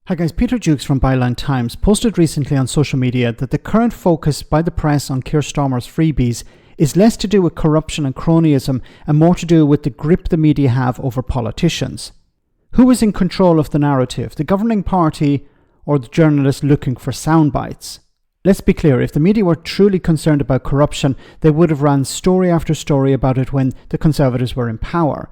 Hi guys, Peter Jukes from Byline Times posted recently on social media that the current focus by the press on Keir Starmer's freebies is less to do with corruption and cronyism and more to do with the grip the media have over politicians. Who is in control of the narrative, the governing party or the journalists looking for sound bites? Let's be clear, if the media were truly concerned about corruption, they would have run story after story about it when the Conservatives were in power.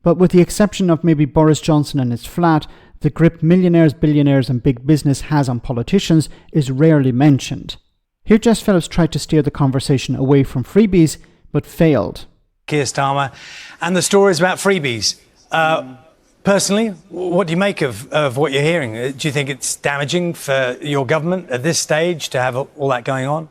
But with the exception of maybe Boris Johnson and his flat, the grip millionaires, billionaires and big business has on politicians is rarely mentioned. Here Jess Philips tried to steer the conversation away from freebies, but failed. Keir Starmer and the stories about freebies. Personally, what do you make of what you're hearing? Do you think it's damaging for your government at this stage to have all that going on?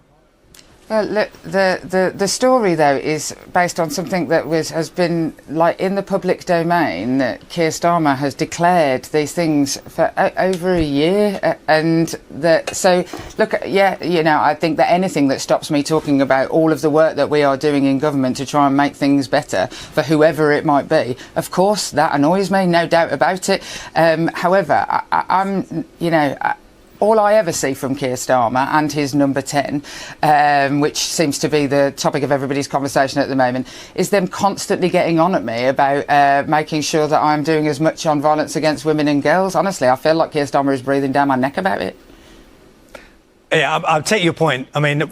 Well, look, the story, though, is based on something that has been like in the public domain, that Keir Starmer has declared these things for over a year. So, look, yeah, I think that anything that stops me talking about all of the work that we are doing in government to try and make things better for whoever it might be, of course, that annoys me, no doubt about it. However, all I ever see from Keir Starmer and his number 10, which seems to be the topic of everybody's conversation at the moment, is them constantly getting on at me about making sure that I'm doing as much on violence against women and girls. Honestly, I feel like Keir Starmer is breathing down my neck about it. Yeah, I'll take your point. I mean,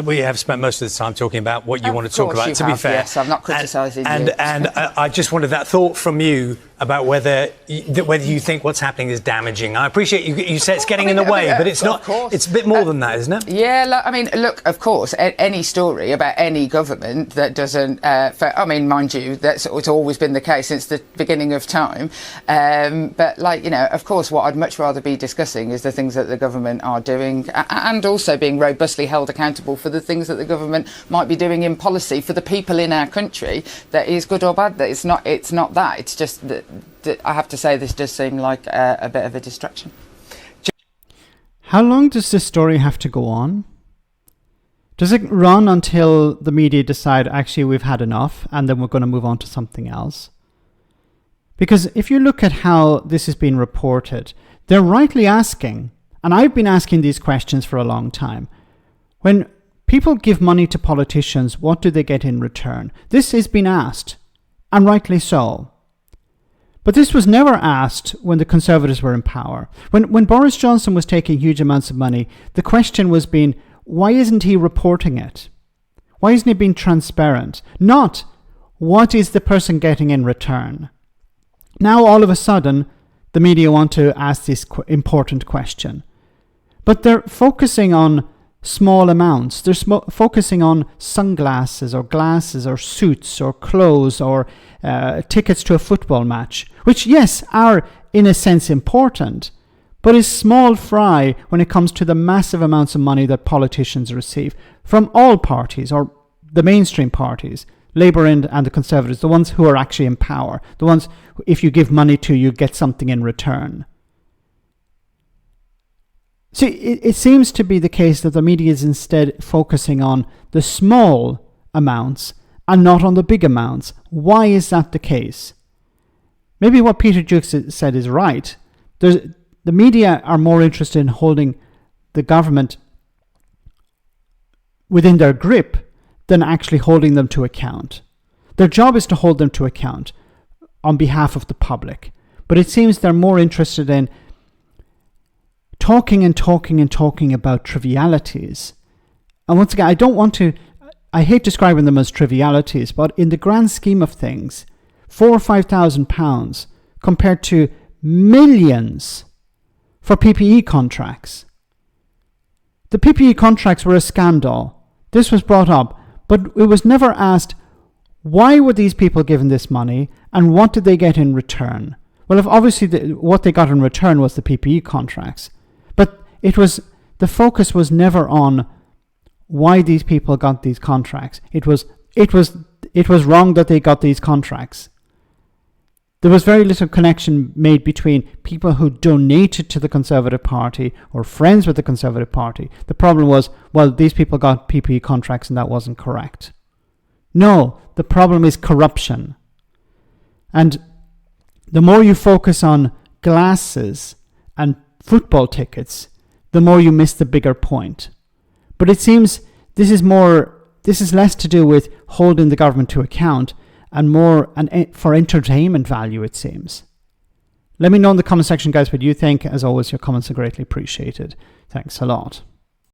we have spent most of the time talking about what you want to talk about, to be fair. Yes, I'm not criticising you. And I just wanted that thought from you about whether you think what's happening is damaging. I appreciate you said it's getting in the way, but it's not. It's a bit more than that, isn't it? Yeah, look, of course, any story about any government that doesn't, mind you, it's always been the case since the beginning of time. But of course, what I'd much rather be discussing is the things that the government are doing, and also being robustly held accountable for the things that the government might be doing in policy for the people in our country. That is good or bad. That it's not that. It's just that I have to say this does seem like a bit of a distraction. How long does this story have to go on? Does it run until the media decide actually we've had enough and then we're going to move on to something else? Because if you look at how this is being reported, they're rightly asking, and I've been asking these questions for a long time, when people give money to politicians, what do they get in return? This is being asked, and rightly so. But this was never asked when the Conservatives were in power. When Boris Johnson was taking huge amounts of money, the question was being, why isn't he reporting it? Why isn't he being transparent? Not, what is the person getting in return? Now, all of a sudden, the media want to ask this important question. But they're focusing on small amounts. They're focusing on sunglasses or glasses or suits or clothes or tickets to a football match, which, yes, are in a sense important, but is small fry when it comes to the massive amounts of money that politicians receive from all parties, or the mainstream parties, Labour and the Conservatives, the ones who are actually in power, the ones who, if you give money to, you get something in return. See, it seems to be the case that the media is instead focusing on the small amounts and not on the big amounts. Why is that the case? Maybe what Peter Jukes said is right. The media are more interested in holding the government within their grip than actually holding them to account. Their job is to hold them to account on behalf of the public. But it seems they're more interested in talking about trivialities. And once again, I hate describing them as trivialities, but in the grand scheme of things, £4,000 or £5,000 compared to millions for PPE contracts. The PPE contracts were a scandal. This was brought up, but it was never asked, why were these people given this money and what did they get in return? Well, if obviously what they got in return was the PPE contracts. But the focus was never on why these people got these contracts. It was wrong that they got these contracts. There was very little connection made between people who donated to the Conservative Party or friends with the Conservative Party. The problem was, well, these people got PPE contracts and that wasn't correct. No, the problem is corruption. And the more you focus on glasses and football tickets, the more you miss the bigger point. But it seems this is less to do with holding the government to account and more for entertainment value, it seems. Let me know in the comment section, guys, what you think. As always, your comments are greatly appreciated. Thanks a lot.